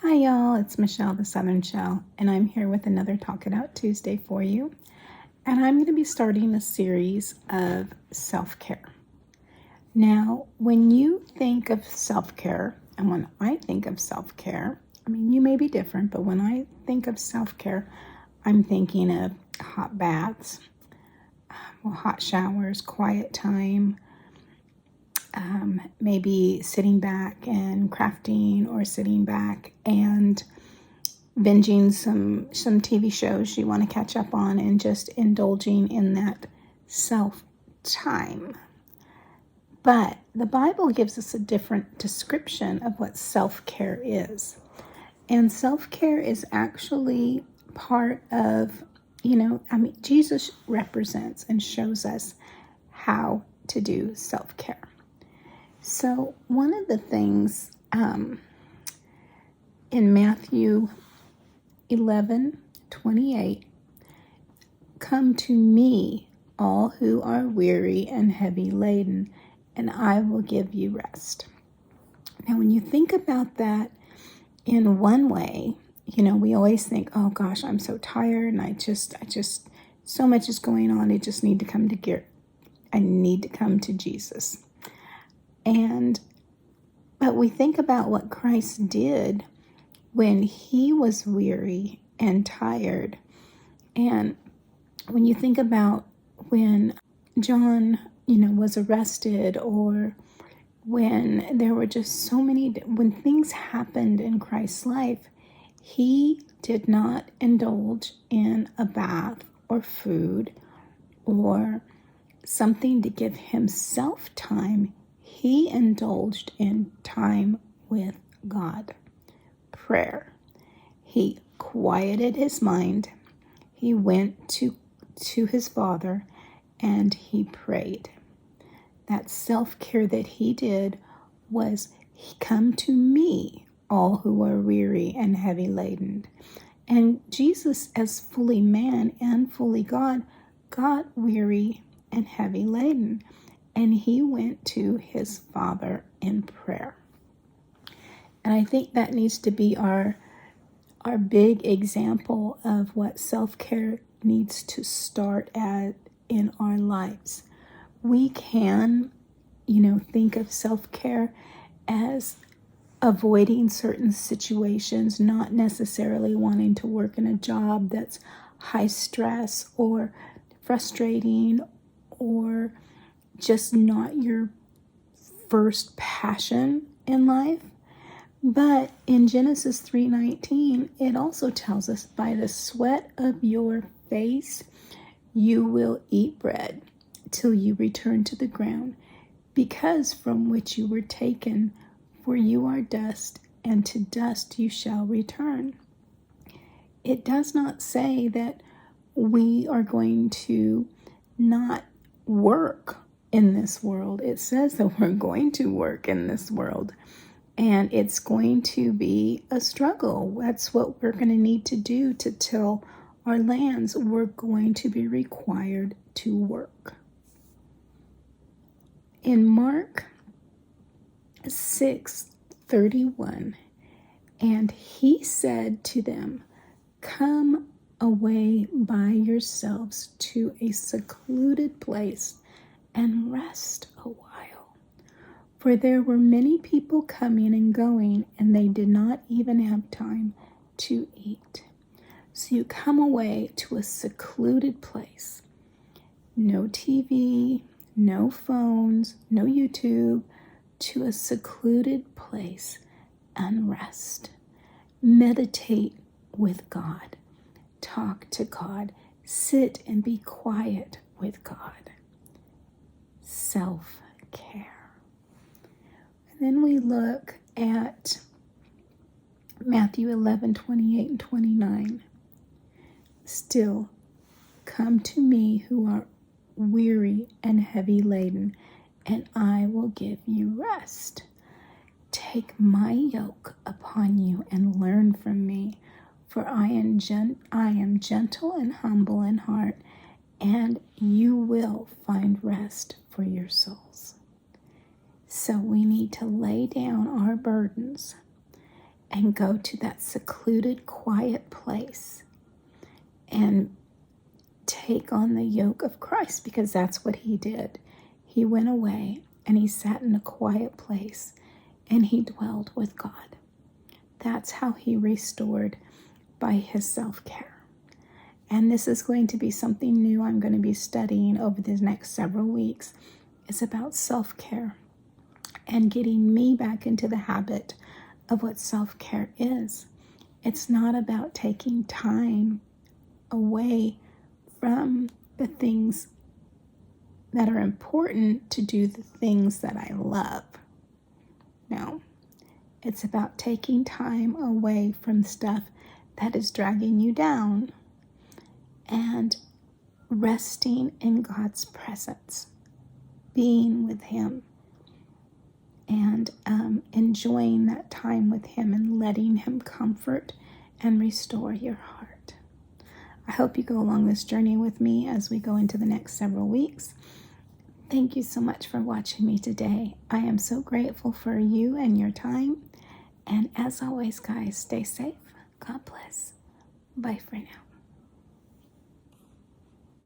Hi y'all, it's Michelle, the Southern Shell, and I'm here with another Talk It Out Tuesday for you. And I'm going to be starting a series of self-care. Now, when you think of self-care, and when I think of self-care, you may be different, but when I think of self-care, I'm thinking of hot baths, hot showers, quiet time, maybe sitting back and crafting, or sitting back and binging some TV shows you want to catch up on, and just indulging in that self time. But the Bible gives us a different description of what self-care is. And self-care is actually part of, Jesus represents and shows us how to do self-care. So one of the things in Matthew 11:28, "Come to me, all who are weary and heavy laden, and I will give you rest." Now, when you think about that in one way, we always think, oh gosh, I'm so tired, and I just so much is going on. I just need to come to I need to come to Jesus. But we think about what Christ did when he was weary and tired. And when you think about when John, was arrested, or when there were just so many, when things happened in Christ's life, he did not indulge in a bath or food or something to give himself time. He indulged in time with God. Prayer. He quieted his mind. He went to his Father and he prayed. That self-care that he did was, "Come to me, all who are weary and heavy laden." And Jesus, as fully man and fully God, got weary and heavy laden, and he went to his Father in prayer. And I think that needs to be our big example of what self-care needs to start at in our lives. We can, think of self-care as avoiding certain situations, not necessarily wanting to work in a job that's high stress or frustrating, or just not your first passion in life. But in Genesis 3:19, it also tells us, "By the sweat of your face you will eat bread till you return to the ground, because from which you were taken, for you are dust, and to dust you shall return." It does not say that we are going to not work in this world. It says that we're going to work in this world, and it's going to be a struggle. That's what we're going to need to do to till our lands. We're going to be required to work. In Mark 6:31, "And he said to them, Come away by yourselves to a secluded place and rest a while. For there were many people coming and going, and they did not even have time to eat." So you come away to a secluded place. No TV, no phones, no YouTube, to a secluded place and rest. Meditate with God. Talk to God. Sit and be quiet with God. Self-care. And then we look at Matthew 11:28 and 29. "Still, come to me who are weary and heavy laden, and I will give you rest. Take my yoke upon you and learn from me, for I am gentle and humble in heart, and you will find rest for your souls." So we need to lay down our burdens and go to that secluded, quiet place and take on the yoke of Christ, because that's what he did. He went away and he sat in a quiet place and he dwelled with God. That's how he restored, by his self-care. And this is going to be something new I'm going to be studying over the next several weeks. It's about self-care and getting me back into the habit of what self-care is. It's not about taking time away from the things that are important to do the things that I love. No, it's about taking time away from stuff that is dragging you down and resting in God's presence, being with him, and enjoying that time with him and letting him comfort and restore your heart. I hope you go along this journey with me as we go into the next several weeks. Thank you so much for watching me today. I am so grateful for you and your time. And as always, guys, stay safe. God bless. Bye for now.